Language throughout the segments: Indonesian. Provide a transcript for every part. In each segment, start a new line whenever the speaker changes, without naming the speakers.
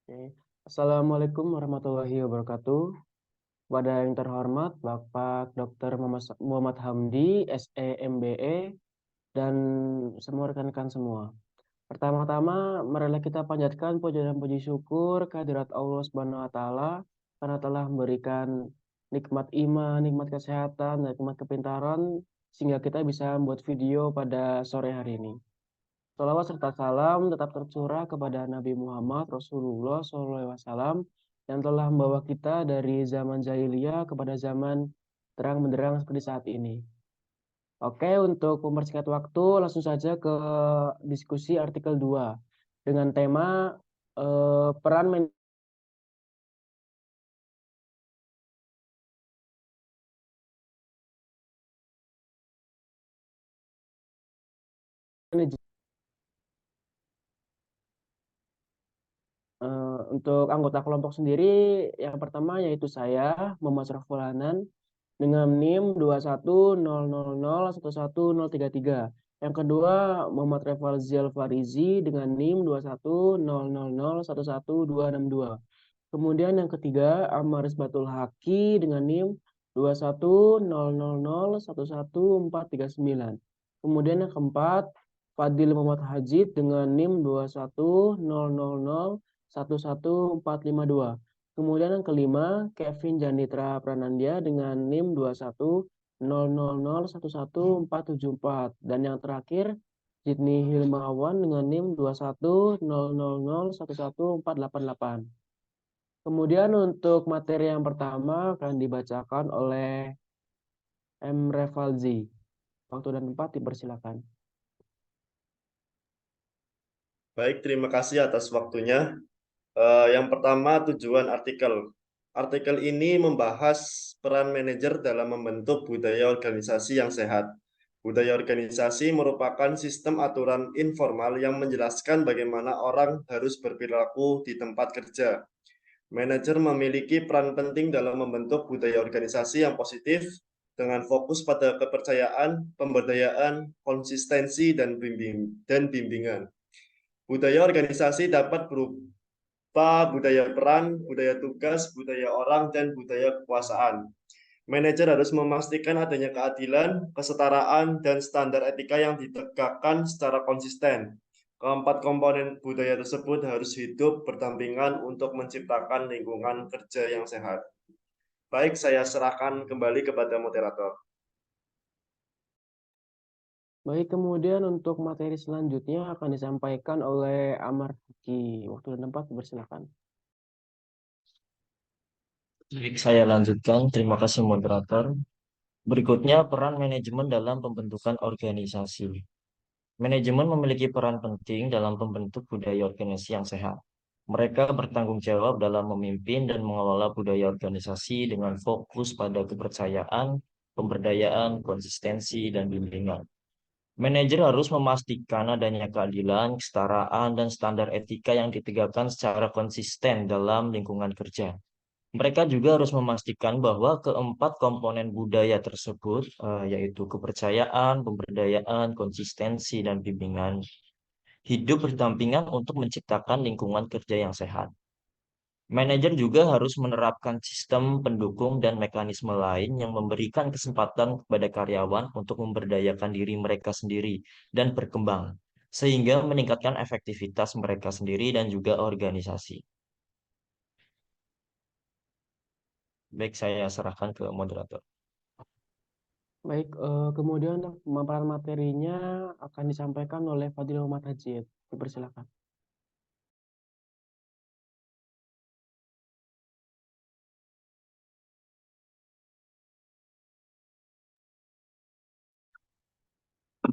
Oke. Assalamualaikum warahmatullahi wabarakatuh. Kepada yang terhormat Bapak Dr. Muhammad Hamdi, SE MBE, dan semua rekan-rekan semua. Pertama-tama, marilah kita panjatkan puja dan puji syukur kehadirat Allah Subhanahu wa Ta'ala karena telah memberikan nikmat iman, nikmat kesehatan, dan nikmat kepintaran sehingga kita bisa membuat video pada sore hari ini. Salawat serta salam tetap tercurah kepada Nabi Muhammad Rasulullah SAW yang telah membawa kita dari zaman jahiliyah kepada zaman terang benderang seperti saat ini. Oke, untuk mempersingkat waktu, langsung saja ke diskusi artikel 2 dengan tema peran manajemen. Untuk anggota kelompok sendiri, yang pertama yaitu saya, Muhammad Syariful Hanan, dengan NIM 2100011033. Yang kedua, Muhammad Revalzial Farizi dengan NIM 2100011262. Kemudian yang ketiga, Amaris Batul Haki dengan NIM 2100011439. Kemudian yang keempat, Fadil Muhammad Hajid dengan NIM 2100011452. Kemudian yang kelima, Kevin Janitra Pranandya dengan NIM 2100011474. Dan yang terakhir, Sydney Hilmawan dengan NIM 2100011488. Kemudian untuk materi yang pertama akan dibacakan oleh M. Revalzi. Waktu dan tempat dipersilakan.
Baik, terima kasih atas waktunya. Yang pertama, tujuan artikel. Artikel ini membahas peran manajer dalam membentuk budaya organisasi yang sehat. Budaya organisasi merupakan sistem aturan informal yang menjelaskan bagaimana orang harus berperilaku di tempat kerja. Manajer memiliki peran penting dalam membentuk budaya organisasi yang positif dengan fokus pada kepercayaan, pemberdayaan, konsistensi, dan bimbingan. Budaya organisasi dapat berupa budaya peran, budaya tugas, budaya orang, dan budaya kekuasaan. Manajer harus memastikan adanya keadilan, kesetaraan, dan standar etika yang ditegakkan secara konsisten. Keempat komponen budaya tersebut harus hidup berdampingan untuk menciptakan lingkungan kerja yang sehat. Baik, saya serahkan kembali kepada moderator.
Baik, kemudian untuk materi selanjutnya akan disampaikan oleh Amar Haki. Waktu dan tempat dipersilakan.
Baik, saya lanjutkan. Terima kasih moderator. Berikutnya peran manajemen dalam pembentukan organisasi. Manajemen memiliki peran penting dalam pembentuk budaya organisasi yang sehat. Mereka bertanggung jawab dalam memimpin dan mengelola budaya organisasi dengan fokus pada kepercayaan, pemberdayaan, konsistensi, dan bimbingan. Manajer harus memastikan adanya keadilan, kesetaraan, dan standar etika yang ditegakkan secara konsisten dalam lingkungan kerja. Mereka juga harus memastikan bahwa keempat komponen budaya tersebut, yaitu kepercayaan, pemberdayaan, konsistensi, dan bimbingan, hidup berdampingan untuk menciptakan lingkungan kerja yang sehat. Manajer juga harus menerapkan sistem pendukung dan mekanisme lain yang memberikan kesempatan kepada karyawan untuk memberdayakan diri mereka sendiri dan berkembang, sehingga meningkatkan efektivitas mereka sendiri dan juga organisasi. Baik, saya serahkan ke moderator.
Baik, kemudian untuk pemaparan materinya akan disampaikan oleh Fadil Muhammad Hajid. Dipersilakan.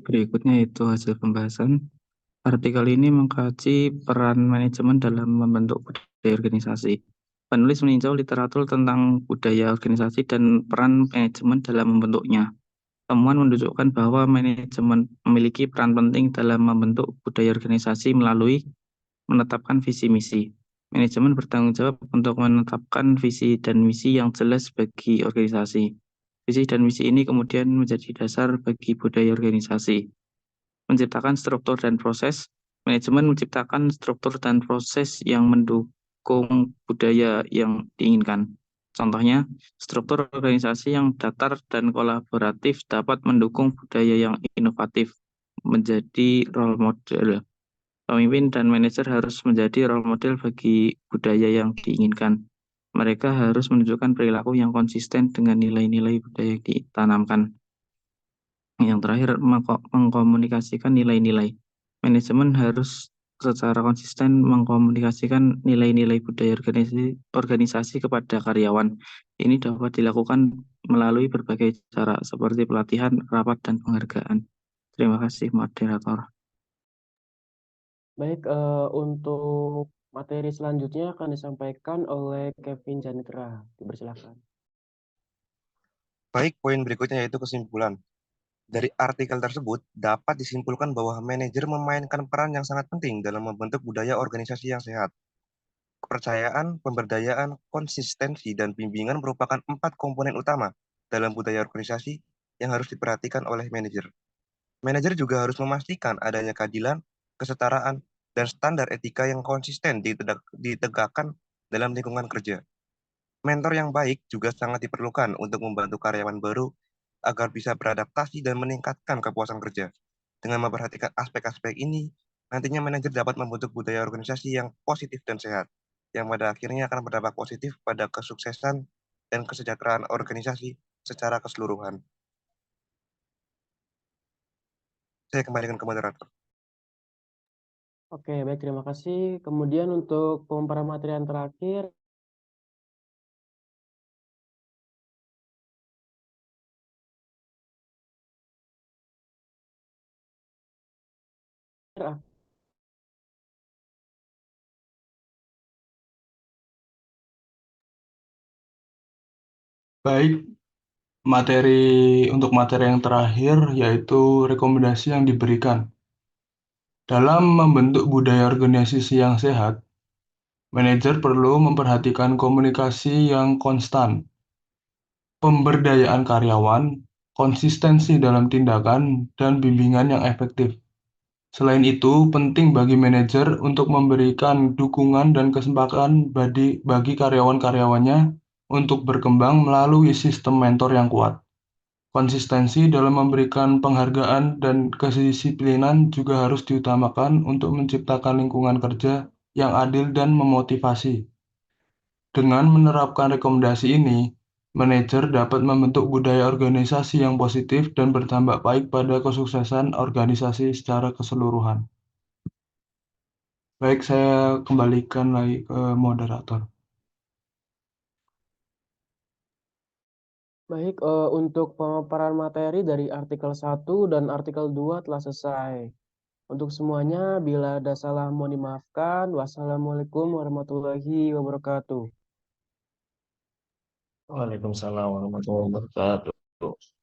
Berikutnya itu hasil pembahasan. Artikel ini mengkaji peran manajemen dalam membentuk budaya organisasi. Penulis meninjau literatur tentang budaya organisasi dan peran manajemen dalam membentuknya. Temuan menunjukkan bahwa manajemen memiliki peran penting dalam membentuk budaya organisasi melalui menetapkan visi misi. Manajemen bertanggung jawab untuk menetapkan visi dan misi yang jelas bagi organisasi. Visi dan misi ini kemudian menjadi dasar bagi budaya organisasi. Menciptakan struktur dan proses. Manajemen menciptakan struktur dan proses yang mendukung budaya yang diinginkan. Contohnya, struktur organisasi yang datar dan kolaboratif dapat mendukung budaya yang inovatif, menjadi role model. Pemimpin dan manajer harus menjadi role model bagi budaya yang diinginkan. Mereka harus menunjukkan perilaku yang konsisten dengan nilai-nilai budaya yang ditanamkan. Yang terakhir, mengkomunikasikan nilai-nilai. Manajemen harus secara konsisten mengkomunikasikan nilai-nilai budaya organisasi kepada karyawan. Ini dapat dilakukan melalui berbagai cara seperti pelatihan, rapat, dan penghargaan. Terima kasih, moderator.
Baik, untuk materi selanjutnya akan disampaikan oleh Kevin Janitra. Dipersilakan.
Baik, poin berikutnya yaitu kesimpulan. Dari artikel tersebut, dapat disimpulkan bahwa manajer memainkan peran yang sangat penting dalam membentuk budaya organisasi yang sehat. Kepercayaan, pemberdayaan, konsistensi, dan bimbingan merupakan 4 komponen utama dalam budaya organisasi yang harus diperhatikan oleh manajer. Manajer juga harus memastikan adanya keadilan, kesetaraan, dan standar etika yang konsisten ditegakkan dalam lingkungan kerja. Mentor yang baik juga sangat diperlukan untuk membantu karyawan baru agar bisa beradaptasi dan meningkatkan kepuasan kerja. Dengan memperhatikan aspek-aspek ini, nantinya manajer dapat membentuk budaya organisasi yang positif dan sehat, yang pada akhirnya akan berdampak positif pada kesuksesan dan kesejahteraan organisasi secara keseluruhan. Saya kembalikan ke moderator.
Oke, baik, terima kasih. Kemudian untuk pemaparan materi yang terakhir,
Baik, untuk materi yang terakhir yaitu rekomendasi yang diberikan. Dalam membentuk budaya organisasi yang sehat, manajer perlu memperhatikan komunikasi yang konstan, pemberdayaan karyawan, konsistensi dalam tindakan, dan bimbingan yang efektif. Selain itu, penting bagi manajer untuk memberikan dukungan dan kesempatan bagi karyawan-karyawannya untuk berkembang melalui sistem mentor yang kuat. Konsistensi dalam memberikan penghargaan dan kedisiplinan juga harus diutamakan untuk menciptakan lingkungan kerja yang adil dan memotivasi. Dengan menerapkan rekomendasi ini, manajer dapat membentuk budaya organisasi yang positif dan berdampak baik pada kesuksesan organisasi secara keseluruhan. Baik, saya kembalikan lagi ke moderator.
baik, untuk pemaparan materi dari artikel 1 dan artikel 2 telah selesai. Untuk semuanya, bila ada salah mohon dimaafkan. Wassalamualaikum warahmatullahi wabarakatuh.
Waalaikumsalam warahmatullahi wabarakatuh.